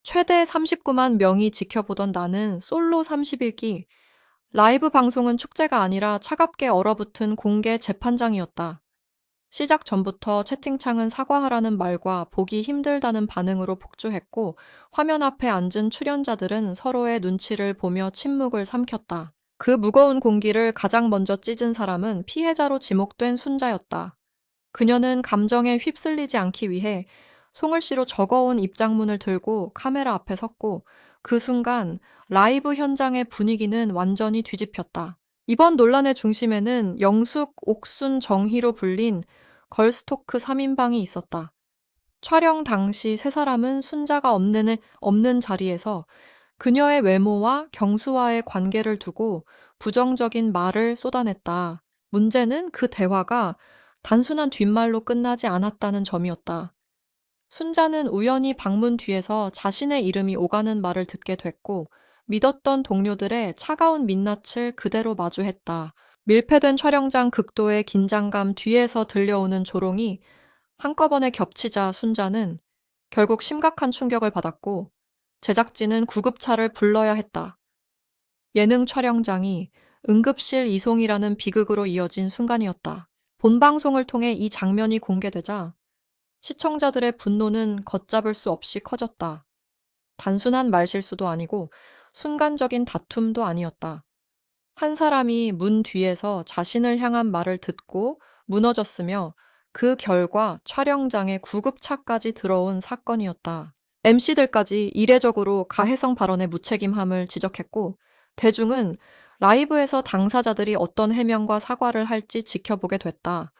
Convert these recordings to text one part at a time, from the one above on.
최대 39만 명이 지켜보던 나는 솔로 30일기. 라이브 방송은 축제가 아니라 차갑게 얼어붙은 공개 재판장이었다. 시작 전부터 채팅창은 사과하라는 말과 보기 힘들다는 반응으로 폭주했고, 화면 앞에 앉은 출연자들은 서로의 눈치를 보며 침묵을 삼켰다. 그 무거운 공기를 가장 먼저 찢은 사람은 피해자로 지목된 순자였다. 그녀는 감정에 휩쓸리지 않기 위해 송을씨로 적어온 입장문을 들고 카메라 앞에 섰고, 그 순간 라이브 현장의 분위기는 완전히 뒤집혔다. 이번 논란의 중심에는 영숙, 옥순, 정희로 불린 걸스토크 3인방이 있었다. 촬영 당시 세 사람은 순자가 없는 자리에서 그녀의 외모와 경수와의 관계를 두고 부정적인 말을 쏟아냈다. 문제는 그 대화가 단순한 뒷말로 끝나지 않았다는 점이었다. 순자는 우연히 방문 뒤에서 자신의 이름이 오가는 말을 듣게 됐고, 믿었던 동료들의 차가운 민낯을 그대로 마주했다. 밀폐된 촬영장 극도의 긴장감 뒤에서 들려오는 조롱이 한꺼번에 겹치자 순자는 결국 심각한 충격을 받았고, 제작진은 구급차를 불러야 했다. 예능 촬영장이 응급실 이송이라는 비극으로 이어진 순간이었다. 본방송을 통해 이 장면이 공개되자 시청자들의 분노는 걷잡을 수 없이 커졌다. 단순한 말실수도 아니고 순간적인 다툼도 아니었다. 한 사람이 문 뒤에서 자신을 향한 말을 듣고 무너졌으며, 그 결과 촬영장에 구급차까지 들어온 사건이었다. MC들까지 이례적으로 가해성 발언의 무책임함을 지적했고, 대중은 라이브에서 당사자들이 어떤 해명과 사과를 할지 지켜보게 됐다.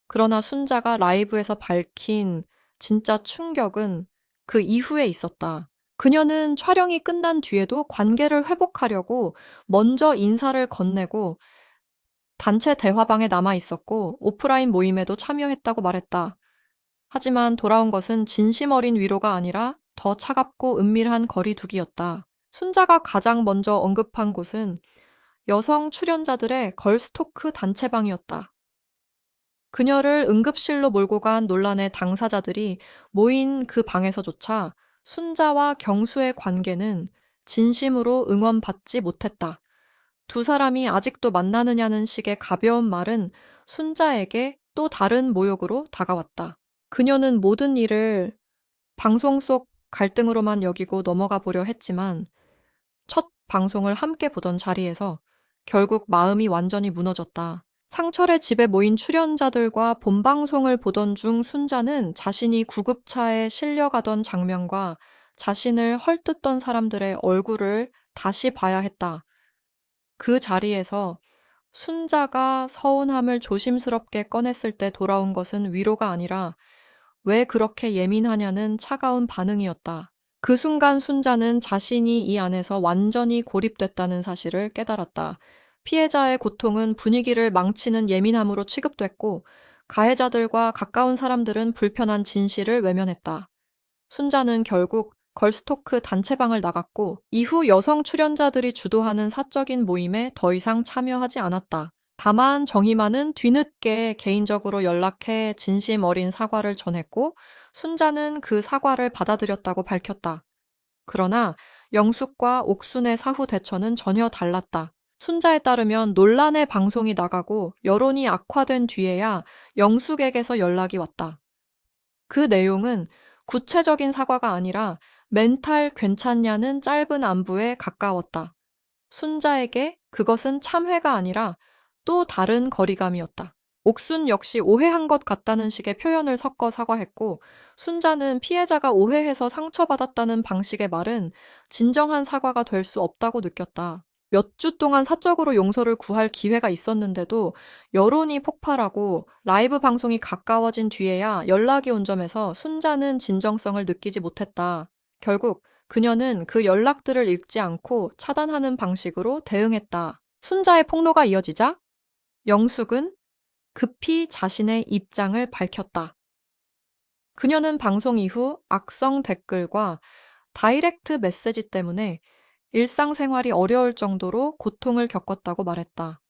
그러나 순자가 라이브에서 밝힌 진짜 충격은 그 이후에 있었다. 그녀는 촬영이 끝난 뒤에도 관계를 회복하려고 먼저 인사를 건네고 단체 대화방에 남아 있었고 오프라인 모임에도 참여했다고 말했다. 하지만 돌아온 것은 진심 어린 위로가 아니라 더 차갑고 은밀한 거리두기였다. 순자가 가장 먼저 언급한 곳은 여성 출연자들의 걸스토크 단체방이었다. 그녀를 응급실로 몰고 간 논란의 당사자들이 모인 그 방에서조차 순자와 경수의 관계는 진심으로 응원받지 못했다. 두 사람이 아직도 만나느냐는 식의 가벼운 말은 순자에게 또 다른 모욕으로 다가왔다. 그녀는 모든 일을 방송 속 갈등으로만 여기고 넘어가 보려 했지만, 첫 방송을 함께 보던 자리에서 결국 마음이 완전히 무너졌다. 상철의 집에 모인 출연자들과 본방송을 보던 중 순자는 자신이 구급차에 실려가던 장면과 자신을 헐뜯던 사람들의 얼굴을 다시 봐야 했다. 그 자리에서 순자가 서운함을 조심스럽게 꺼냈을 때 돌아온 것은 위로가 아니라 왜 그렇게 예민하냐는 차가운 반응이었다. 그 순간 순자는 자신이 이 안에서 완전히 고립됐다는 사실을 깨달았다. 피해자의 고통은 분위기를 망치는 예민함으로 취급됐고, 가해자들과 가까운 사람들은 불편한 진실을 외면했다. 순자는 결국 걸스토크 단체방을 나갔고, 이후 여성 출연자들이 주도하는 사적인 모임에 더 이상 참여하지 않았다. 다만 정희만은 뒤늦게 개인적으로 연락해 진심 어린 사과를 전했고, 순자는 그 사과를 받아들였다고 밝혔다. 그러나 영숙과 옥순의 사후 대처는 전혀 달랐다. 순자에 따르면 논란의 방송이 나가고 여론이 악화된 뒤에야 영숙에게서 연락이 왔다. 그 내용은 구체적인 사과가 아니라 멘탈 괜찮냐는 짧은 안부에 가까웠다. 순자에게 그것은 참회가 아니라 또 다른 거리감이었다. 옥순 역시 오해한 것 같다는 식의 표현을 섞어 사과했고, 순자는 피해자가 오해해서 상처받았다는 방식의 말은 진정한 사과가 될 수 없다고 느꼈다. 몇 주 동안 사적으로 용서를 구할 기회가 있었는데도 여론이 폭발하고 라이브 방송이 가까워진 뒤에야 연락이 온 점에서 순자는 진정성을 느끼지 못했다. 결국 그녀는 그 연락들을 읽지 않고 차단하는 방식으로 대응했다. 순자의 폭로가 이어지자 영숙은 급히 자신의 입장을 밝혔다. 그녀는 방송 이후 악성 댓글과 다이렉트 메시지 때문에 일상생활이 어려울 정도로 고통을 겪었다고 말했다.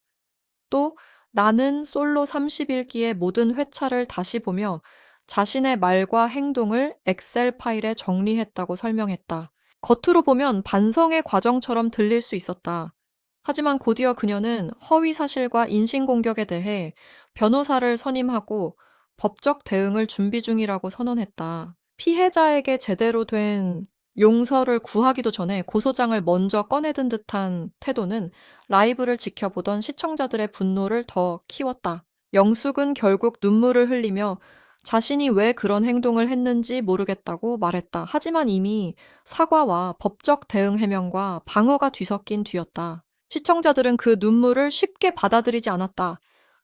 또 나는 솔로 30일기의 모든 회차를 다시 보며 자신의 말과 행동을 엑셀 파일에 정리했다고 설명했다. 겉으로 보면 반성의 과정처럼 들릴 수 있었다. 하지만 곧이어 그녀는 허위 사실과 인신공격에 대해 변호사를 선임하고 법적 대응을 준비 중이라고 선언했다. 피해자에게 제대로 된 용서를 구하기도 전에 고소장을 먼저 꺼내든 듯한 태도는 라이브를 지켜보던 시청자들의 분노를 더 키웠다. 영숙은 결국 눈물을 흘리며 자신이 왜 그런 행동을 했는지 모르겠다고 말했다. 하지만 이미 사과와 법적 대응 해명과 방어가 뒤섞인 뒤였다. 시청자들은 그 눈물을 쉽게 받아들이지 않았다.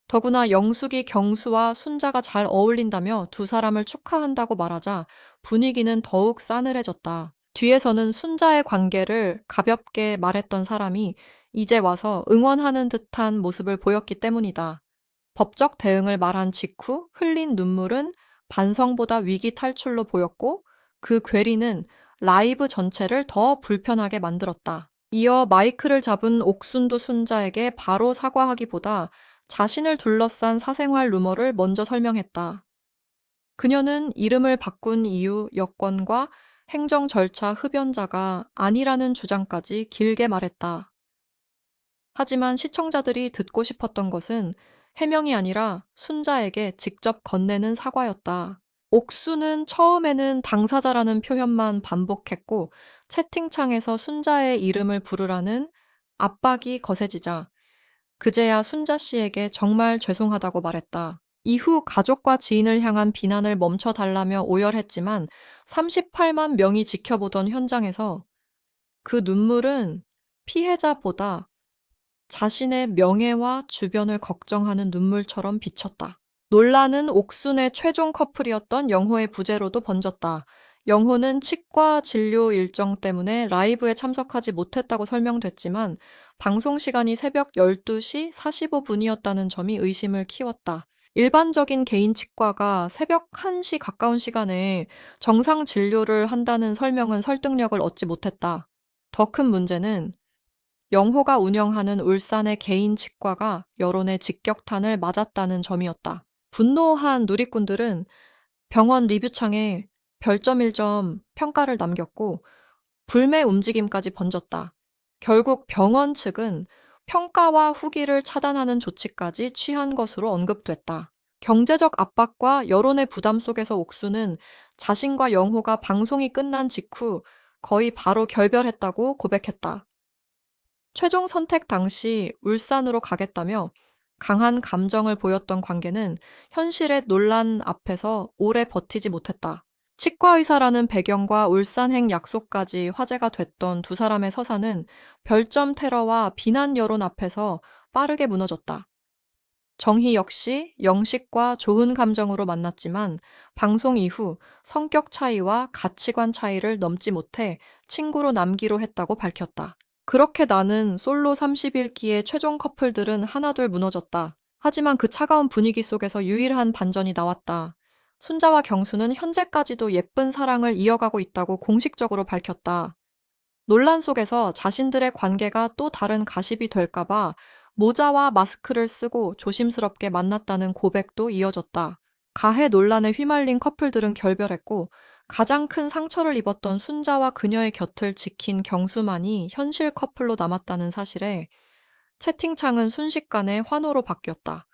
더구나 영숙이 경수와 순자가 잘 어울린다며 두 사람을 축하한다고 말하자 분위기는 더욱 싸늘해졌다. 뒤에서는 순자의 관계를 가볍게 말했던 사람이 이제 와서 응원하는 듯한 모습을 보였기 때문이다. 법적 대응을 말한 직후 흘린 눈물은 반성보다 위기 탈출로 보였고 그 괴리는 라이브 전체를 더 불편하게 만들었다. 이어 마이크를 잡은 옥순도 순자에게 바로 사과하기보다 자신을 둘러싼 사생활 루머를 먼저 설명했다. 그녀는 이름을 바꾼 이유, 여권과 행정 절차 흡연자가 아니라는 주장까지 길게 말했다. 하지만 시청자들이 듣고 싶었던 것은 해명이 아니라 순자에게 직접 건네는 사과였다. 옥수는 처음에는 당사자라는 표현만 반복했고 채팅창에서 순자의 이름을 부르라는 압박이 거세지자 그제야 순자 씨에게 정말 죄송하다고 말했다. 이후 가족과 지인을 향한 비난을 멈춰달라며 오열했지만 38만 명이 지켜보던 현장에서 그 눈물은 피해자보다 자신의 명예와 주변을 걱정하는 눈물처럼 비쳤다. 논란은 옥순의 최종 커플이었던 영호의 부재로도 번졌다. 영호는 치과 진료 일정 때문에 라이브에 참석하지 못했다고 설명됐지만 방송 시간이 새벽 12시 45분이었다는 점이 의심을 키웠다. 일반적인 개인 치과가 새벽 1시 가까운 시간에 정상 진료를 한다는 설명은 설득력을 얻지 못했다. 더 큰 문제는 영호가 운영하는 울산의 개인 치과가 여론의 직격탄을 맞았다는 점이었다. 분노한 누리꾼들은 병원 리뷰창에 별점 1점 평가를 남겼고 불매 움직임까지 번졌다. 결국 병원 측은 평가와 후기를 차단하는 조치까지 취한 것으로 언급됐다. 경제적 압박과 여론의 부담 속에서 옥수는 자신과 영호가 방송이 끝난 직후 거의 바로 결별했다고 고백했다. 최종 선택 당시 울산으로 가겠다며 강한 감정을 보였던 관계는 현실의 논란 앞에서 오래 버티지 못했다. 치과 의사라는 배경과 울산행 약속까지 화제가 됐던 두 사람의 서사는 별점 테러와 비난 여론 앞에서 빠르게 무너졌다. 정희 역시 영식과 좋은 감정으로 만났지만 방송 이후 성격 차이와 가치관 차이를 넘지 못해 친구로 남기로 했다고 밝혔다. 그렇게 나는 솔로 30일기의 최종 커플들은 하나둘 무너졌다. 하지만 그 차가운 분위기 속에서 유일한 반전이 나왔다. 순자와 경수는 현재까지도 예쁜 사랑을 이어가고 있다고 공식적으로 밝혔다. 논란 속에서 자신들의 관계가 또 다른 가십이 될까봐 모자와 마스크를 쓰고 조심스럽게 만났다는 고백도 이어졌다. 가해 논란에 휘말린 커플들은 결별했고 가장 큰 상처를 입었던 순자와 그녀의 곁을 지킨 경수만이 현실 커플로 남았다는 사실에 채팅창은 순식간에 환호로 바뀌었다.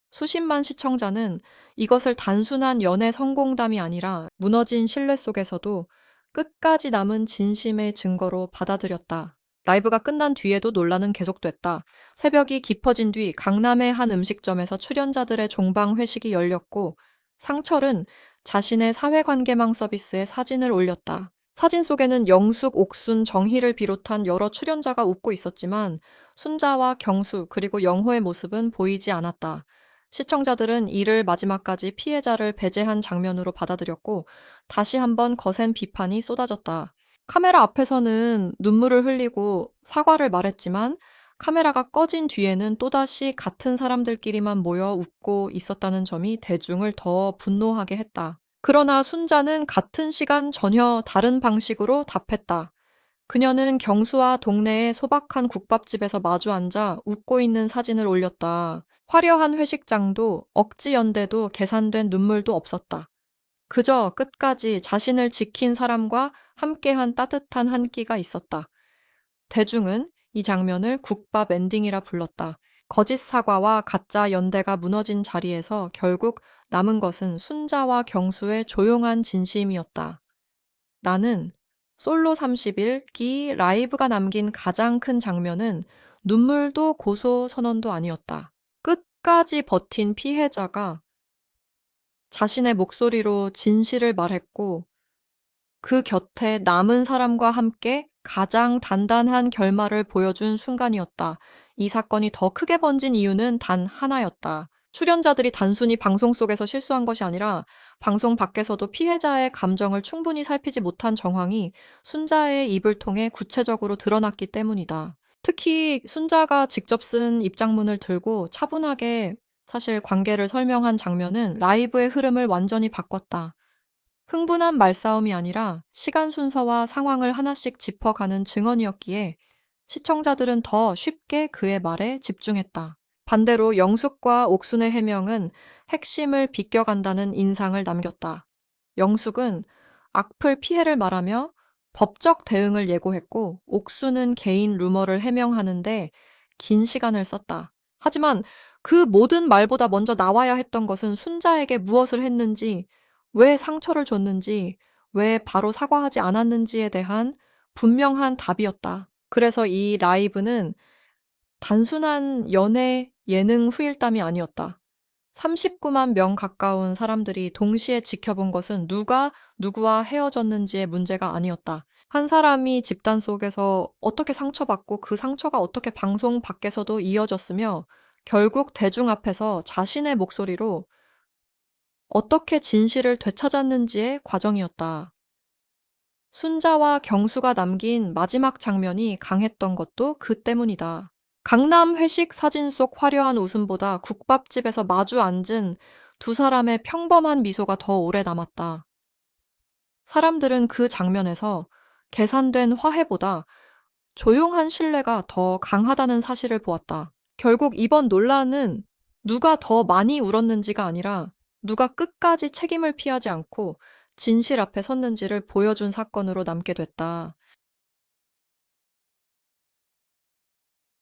수십만 시청자는 이것을 단순한 연애 성공담이 아니라 무너진 신뢰 속에서도 끝까지 남은 진심의 증거로 받아들였다. 라이브가 끝난 뒤에도 논란은 계속됐다. 새벽이 깊어진 뒤 강남의 한 음식점에서 출연자들의 종방 회식이 열렸고 상철은 자신의 사회관계망 서비스에 사진을 올렸다. 사진 속에는 영숙, 옥순, 정희를 비롯한 여러 출연자가 웃고 있었지만 순자와 경수 그리고 영호의 모습은 보이지 않았다. 시청자들은 이를 마지막까지 피해자를 배제한 장면으로 받아들였고 다시 한번 거센 비판이 쏟아졌다. 카메라 앞에서는 눈물을 흘리고 사과를 말했지만 카메라가 꺼진 뒤에는 또다시 같은 사람들끼리만 모여 웃고 있었다는 점이 대중을 더 분노하게 했다. 그러나 순자는 같은 시간 전혀 다른 방식으로 답했다. 그녀는 경수와 동네의 소박한 국밥집에서 마주 앉아 웃고 있는 사진을 올렸다. 화려한 회식장도 억지 연대도 계산된 눈물도 없었다. 그저 끝까지 자신을 지킨 사람과 함께한 따뜻한 한 끼가 있었다. 대중은 이 장면을 국밥 엔딩이라 불렀다. 거짓 사과와 가짜 연대가 무너진 자리에서 결국 남은 것은 순자와 경수의 조용한 진심이었다. 나는 솔로 30일기 라이브가 남긴 가장 큰 장면은 눈물도 고소 선언도 아니었다. 끝까지 버틴 피해자가 자신의 목소리로 진실을 말했고 그 곁에 남은 사람과 함께 가장 단단한 결말을 보여준 순간이었다. 이 사건이 더 크게 번진 이유는 단 하나였다. 출연자들이 단순히 방송 속에서 실수한 것이 아니라 방송 밖에서도 피해자의 감정을 충분히 살피지 못한 정황이 순자의 입을 통해 구체적으로 드러났기 때문이다. 특히 순자가 직접 쓴 입장문을 들고 차분하게 사실 관계를 설명한 장면은 라이브의 흐름을 완전히 바꿨다. 흥분한 말싸움이 아니라 시간 순서와 상황을 하나씩 짚어가는 증언이었기에 시청자들은 더 쉽게 그의 말에 집중했다. 반대로 영숙과 옥순의 해명은 핵심을 비껴간다는 인상을 남겼다. 영숙은 악플 피해를 말하며 법적 대응을 예고했고 옥순은 개인 루머를 해명하는데 긴 시간을 썼다. 하지만 그 모든 말보다 먼저 나와야 했던 것은 순자에게 무엇을 했는지, 왜 상처를 줬는지, 왜 바로 사과하지 않았는지에 대한 분명한 답이었다. 그래서 이 라이브는 단순한 연애 예능 후일담이 아니었다. 39만 명 가까운 사람들이 동시에 지켜본 것은 누가 누구와 헤어졌는지의 문제가 아니었다. 한 사람이 집단 속에서 어떻게 상처받고 그 상처가 어떻게 방송 밖에서도 이어졌으며 결국 대중 앞에서 자신의 목소리로 어떻게 진실을 되찾았는지의 과정이었다. 순자와 경수가 남긴 마지막 장면이 강했던 것도 그 때문이다. 강남 회식 사진 속 화려한 웃음보다 국밥집에서 마주 앉은 두 사람의 평범한 미소가 더 오래 남았다. 사람들은 그 장면에서 계산된 화해보다 조용한 신뢰가 더 강하다는 사실을 보았다. 결국 이번 논란은 누가 더 많이 울었는지가 아니라 누가 끝까지 책임을 피하지 않고 진실 앞에 섰는지를 보여준 사건으로 남게 됐다.